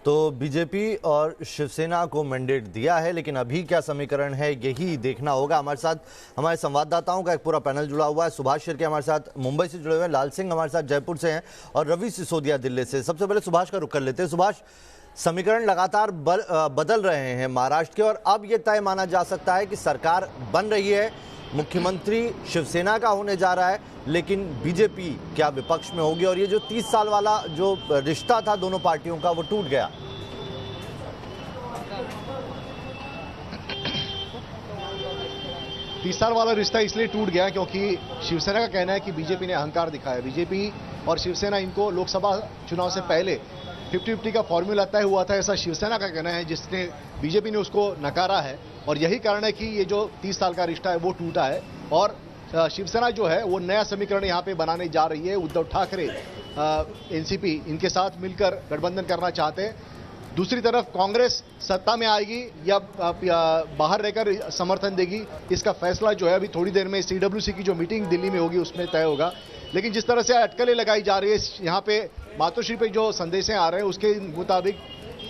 तो बीजेपी और शिवसेना को मैंडेट दिया है, लेकिन अभी क्या समीकरण है यही देखना होगा। हमारे साथ हमारे संवाददाताओं का एक पूरा पैनल जुड़ा हुआ है। सुभाष शिर्के हमारे साथ मुंबई से जुड़े हुए हैं, लाल सिंह हमारे साथ जयपुर से हैं और रवि सिसोदिया दिल्ली से। सबसे पहले सुभाष का रुख कर लेते हैं। सुभाष, समीकरण लगातार बदल रहे हैं महाराष्ट्र के और अब यह तय माना जा सकता है कि सरकार बन रही है, मुख्यमंत्री शिवसेना का होने जा रहा है, लेकिन बीजेपी क्या विपक्ष में होगी और ये जो 30 साल वाला जो रिश्ता था दोनों पार्टियों का वो टूट गया। 30 साल वाला रिश्ता इसलिए टूट गया क्योंकि शिवसेना का कहना है कि बीजेपी ने अहंकार दिखाया। बीजेपी और शिवसेना इनको लोकसभा चुनाव से पहले 50-50 का फॉर्मूला तय हुआ था, ऐसा शिवसेना का कहना है, जिसने बीजेपी ने उसको नकारा है। और यही कारण है कि ये जो 30 साल का रिश्ता है वो टूटा है और शिवसेना जो है वो नया समीकरण यहाँ पे बनाने जा रही है। उद्धव ठाकरे एनसीपी इनके साथ मिलकर गठबंधन करना चाहते हैं। दूसरी तरफ कांग्रेस सत्ता में आएगी या बाहर रहकर समर्थन देगी, इसका फैसला जो है अभी थोड़ी देर में सीडब्ल्यूसी की जो मीटिंग दिल्ली में होगी उसमें तय होगा। लेकिन जिस तरह से अटकलें लगाई जा रही है यहाँ पे मातोश्री पे जो संदेश आ रहे हैं उसके मुताबिक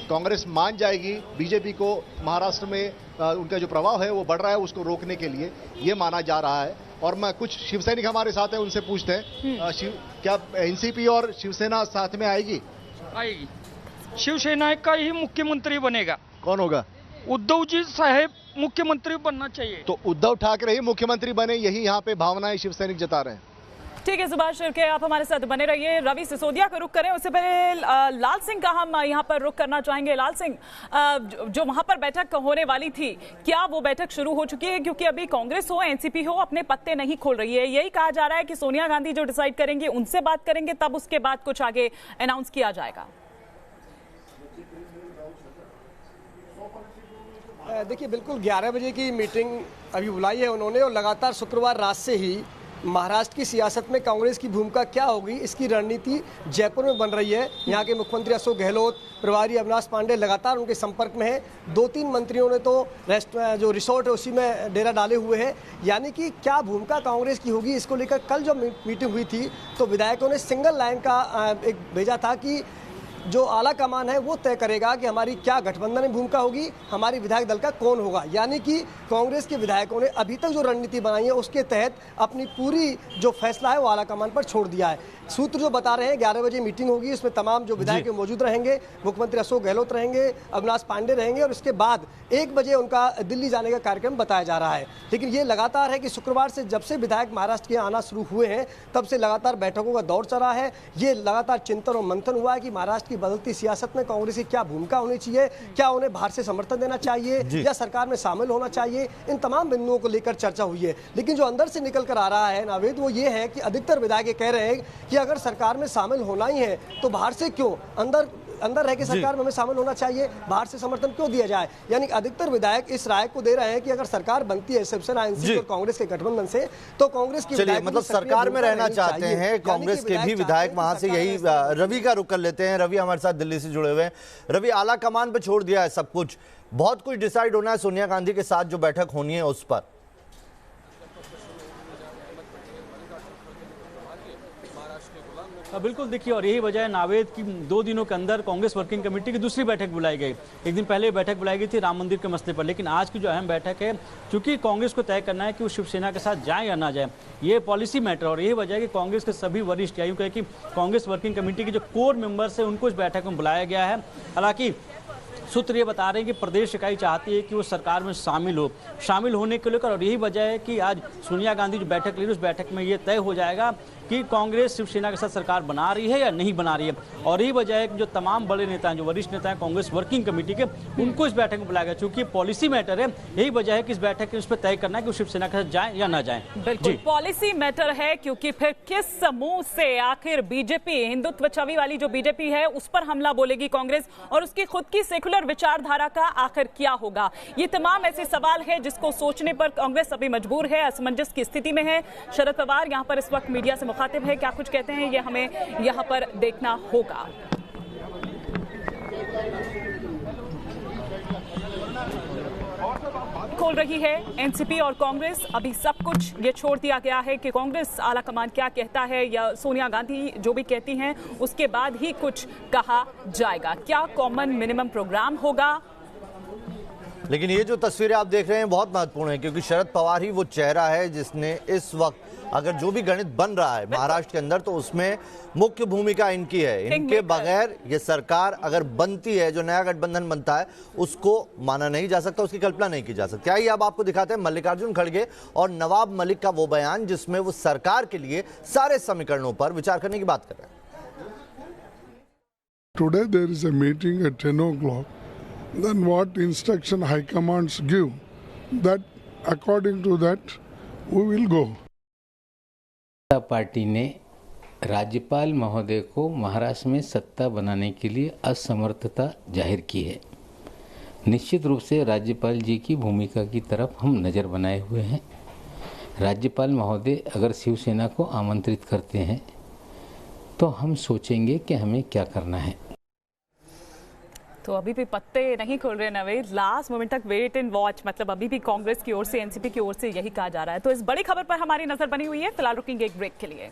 कांग्रेस मान जाएगी बीजेपी को महाराष्ट्र में उनका जो प्रभाव है वो बढ़ रहा है उसको रोकने के लिए, ये माना जा रहा है। और मैं कुछ शिव सैनिक हमारे साथ हैं, उनसे पूछते हैं क्या एनसीपी और शिवसेना साथ में आएगी? आएगी। शिवसेना का ही मुख्यमंत्री बनेगा। कौन होगा? उद्धव जी साहेब मुख्यमंत्री बनना चाहिए। तो उद्धव ठाकरे ही मुख्यमंत्री बने, यही यहाँ पे भावनाएं शिव सैनिक जता रहे हैं। ठीक है सुभाष शिर्के, आप हमारे साथ बने रहिए। रवि सिसोदिया का रुख करें, उससे पहले लाल सिंह का हम यहाँ पर रुख करना चाहेंगे। लाल सिंह, जो वहां पर बैठक होने वाली थी, क्या वो बैठक शुरू हो चुकी है? क्योंकि अभी कांग्रेस हो एनसीपी हो अपने पत्ते नहीं खोल रही है। यही कहा जा रहा है कि सोनिया गांधी जो डिसाइड करेंगे उनसे बात करेंगे, तब उसके बाद कुछ आगे अनाउंस किया जाएगा। देखिए, बिल्कुल 11 बजे की मीटिंग अभी बुलाई है उन्होंने और लगातार शुक्रवार रात से ही महाराष्ट्र की सियासत में कांग्रेस की भूमिका क्या होगी इसकी रणनीति जयपुर में बन रही है। यहाँ के मुख्यमंत्री अशोक गहलोत, प्रभारी अविनाश पांडे लगातार उनके संपर्क में है। 2-3 मंत्रियों ने तो जो रिसोर्ट है उसी में डेरा डाले हुए हैं। यानी कि क्या भूमिका कांग्रेस की होगी इसको लेकर कल जो मीटिंग हुई थी तो विधायकों ने सिंगल लाइन का एक भेजा था कि जो आला कमान है वो तय करेगा कि हमारी क्या गठबंधन में भूमिका होगी, हमारी विधायक दल का कौन होगा। यानी कि कांग्रेस के विधायकों ने अभी तक जो रणनीति बनाई है उसके तहत अपनी पूरी जो फैसला है वो आला कमान पर छोड़ दिया है। सूत्र जो बता रहे हैं 11 बजे मीटिंग होगी, इसमें तमाम जो विधायक मौजूद रहेंगे, मुख्यमंत्री अशोक गहलोत रहेंगे, अविनाश पांडे रहेंगे और इसके बाद 1 बजे उनका दिल्ली जाने का कार्यक्रम बताया जा रहा है। लेकिन ये लगातार है कि शुक्रवार से जब से विधायक महाराष्ट्र के आना शुरू हुए हैं तब से लगातार बैठकों का दौर चला है। ये लगातार चिंतन और मंथन हुआ है कि महाराष्ट्र की बदलती सियासत में कांग्रेस की क्या भूमिका होनी चाहिए, क्या उन्हें बाहर से समर्थन देना चाहिए या सरकार में शामिल होना चाहिए। इन तमाम बिंदुओं को लेकर चर्चा हुई है। लेकिन जो अंदर से निकल कर आ रहा है नावेद, वो ये है कि अधिकतर विधायक कह रहे हैं कि अगर सरकार में शामिल होना ही है तो बाहर से क्यों, अंदर रह के सरकार में हमें शामिल होना चाहिए, बाहर से समर्थन क्यों दिया जाए। यानी अधिकतर विधायक इस राय को दे रहे हैं कि अगर सरकार बनती है शिवसेना एनसीपी और कांग्रेस के गठबंधन से तो कांग्रेस की मतलब सरकार में रहना चाहते हैं कांग्रेस के भी विधायक वहां से। यही रवि का रुख कर लेते हैं। रवि हमारे साथ दिल्ली से जुड़े हुए हैं। रवि, आला कमान पे छोड़ दिया है सब कुछ, बहुत कुछ डिसाइड होना है सोनिया गांधी के साथ जो बैठक होनी है उस पर। बिल्कुल, देखिए, और यही वजह है नावेद की 2 दिनों के अंदर कांग्रेस वर्किंग कमेटी की दूसरी बैठक बुलाई गई। एक दिन पहले बैठक बुलाई गई थी राम मंदिर के मसले पर, लेकिन आज की जो अहम बैठक है, चूंकि कांग्रेस को तय करना है कि वो शिवसेना के साथ जाए या ना जाए, ये पॉलिसी मैटर। और यही वजह है कि कांग्रेस के सभी वरिष्ठ, यूं कहे कि कांग्रेस वर्किंग कमेटी के जो कोर मेंबर्स है उनको इस बैठक में बुलाया गया है। हालांकि सूत्र ये बता रहे हैं कि प्रदेश इकाई चाहती है कि वो सरकार में शामिल होने को लेकर। और यही वजह है कि आज सोनिया गांधी जो बैठक ले रही है उस बैठक में ये तय हो जाएगा कि कांग्रेस शिवसेना के साथ सरकार बना रही है या नहीं बना रही है। और यही वजह है कि जो तमाम बड़े नेता हैं, जो वरिष्ठ नेता हैं कांग्रेस वर्किंग कमेटी के, उनको इस बैठक में बुलाया गया। चूंकि पॉलिसी मैटर है, यही वजह है कि इस बैठक में उस पर तय करना है कि वो शिवसेना के साथ जाए या ना जाए। बिल्कुल पॉलिसी मैटर है, क्योंकि फिर किस समूह से आखिर बीजेपी, हिंदुत्व छवि वाली जो बीजेपी है उस पर हमला बोलेगी कांग्रेस, और उसकी खुद की सेकुलर विचारधारा का आखिर क्या होगा। ये तमाम ऐसे सवाल है जिसको सोचने पर कांग्रेस अभी मजबूर है, असमंजस की स्थिति में है। शरद पवार यहाँ पर इस वक्त मीडिया से मुखातिब है, क्या कुछ कहते हैं ये हमें यहाँ पर देखना होगा। खोल रही है एनसीपी और कांग्रेस। अभी सब कुछ ये छोड़ दिया गया है कि कांग्रेस आला कमान क्या कहता है या सोनिया गांधी जो भी कहती हैं उसके बाद ही कुछ कहा जाएगा। क्या कॉमन मिनिमम प्रोग्राम होगा? लेकिन ये जो तस्वीरें आप देख रहे हैं बहुत महत्वपूर्ण है, क्योंकि शरद पवार ही वो चेहरा है जिसने इस वक्त अगर जो भी गणित बन रहा है महाराष्ट्र के अंदर तो उसमें मुख्य भूमिका इनकी है। इनके बगैर ये सरकार अगर बनती है, जो नया गठबंधन बनता है, उसको माना नहीं जा सकता, उसकी कल्पना नहीं की जा सकती। आइए अब आपको दिखाते हैं मल्लिकार्जुन खड़गे और नवाब मलिक का वो बयान जिसमें वो सरकार के लिए सारे समीकरणों पर विचार करने की बात कर रहे हैं। Today there is a meeting at 10 o'clock. Then what instruction high commands give, that according to that we will go. Party ने राज्यपाल महोदय को महाराष्ट्र में सत्ता बनाने के लिए असमर्थता जाहिर की है। निश्चित रूप से राज्यपाल जी की भूमिका की तरफ हम नज़र बनाए हुए हैं। राज्यपाल महोदय अगर शिवसेना को आमंत्रित करते हैं तो हम सोचेंगे कि हमें क्या करना है। तो अभी भी पत्ते नहीं खुल रहे नवेद, लास्ट मोमेंट तक वेट एंड वॉच, मतलब अभी भी कांग्रेस की ओर से, एनसीपी की ओर से यही कहा जा रहा है। तो इस बड़ी खबर पर हमारी नजर बनी हुई है। फिलहाल रुकेंगे एक ब्रेक के लिए।